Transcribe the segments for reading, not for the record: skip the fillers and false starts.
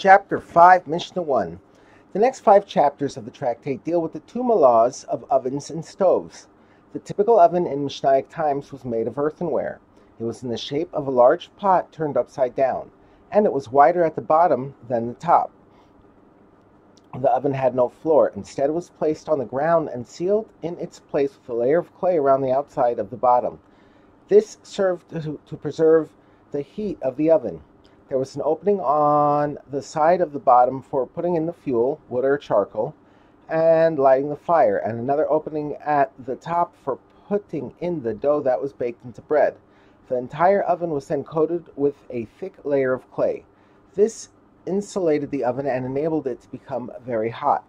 Chapter 5, Mishnah 1. The next 5 chapters of the Tractate deal with the two laws of ovens and stoves. The typical oven in Mishnaic times was made of earthenware. It was in the shape of a large pot turned upside down, and it was wider at the bottom than the top. The oven had no floor. Instead, it was placed on the ground and sealed in its place with a layer of clay around the outside of the bottom. This served to preserve the heat of the oven. There was an opening on the side of the bottom for putting in the fuel, wood or charcoal, and lighting the fire, and another opening at the top for putting in the dough that was baked into bread. The entire oven was then coated with a thick layer of clay. This insulated the oven and enabled it to become very hot.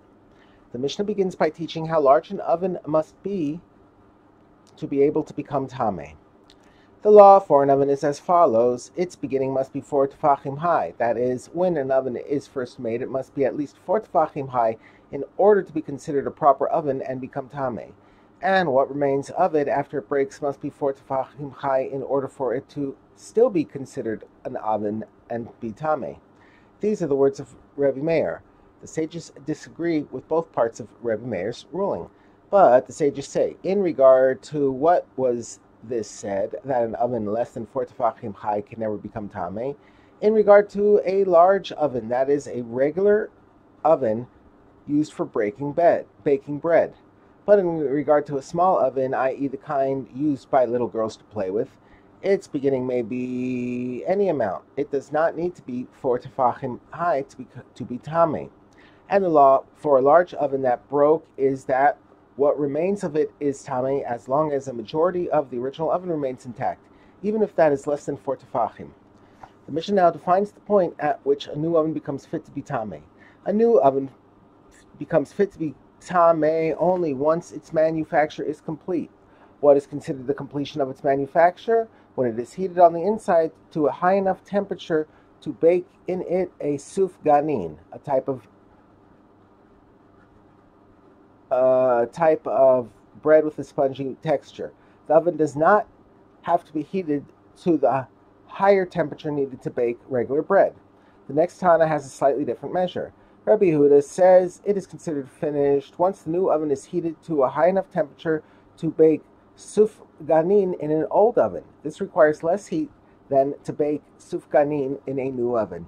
The Mishnah begins by teaching how large an oven must be to be able to become tameh. The law for an oven is as follows. Its beginning must be 4 tefachim high. That is, when an oven is first made, it must be at least 4 tefachim high in order to be considered a proper oven and become tameh. And what remains of it after it breaks must be 4 tefachim high in order for it to still be considered an oven and be tameh. These are the words of Rebbe Meir. The sages disagree with both parts of Rebbe Meir's ruling, but the sages say, in regard to what was this said, that an oven less than 4 tefachim high can never become tameh, in regard to a large oven, that is, a regular oven used for baking bread. But in regard to a small oven, i.e. the kind used by little girls to play with, its beginning may be any amount. It does not need to be 4 tefachim high to be tameh. And the law for a large oven that broke is that what remains of it is tameh as long as a majority of the original oven remains intact, even if that is less than 4 tefachim. The Mishnah now defines the point at which a new oven becomes fit to be tameh. A new oven becomes fit to be tameh only once its manufacture is complete. What is considered the completion of its manufacture? When it is heated on the inside to a high enough temperature to bake in it a suf ganin, a type of bread with a spongy texture. The oven does not have to be heated to the higher temperature needed to bake regular bread. The next Tana has a slightly different measure. Rabbi Yehuda says it is considered finished once the new oven is heated to a high enough temperature to bake suf ganin in an old oven. This requires less heat than to bake suf ganin in a new oven.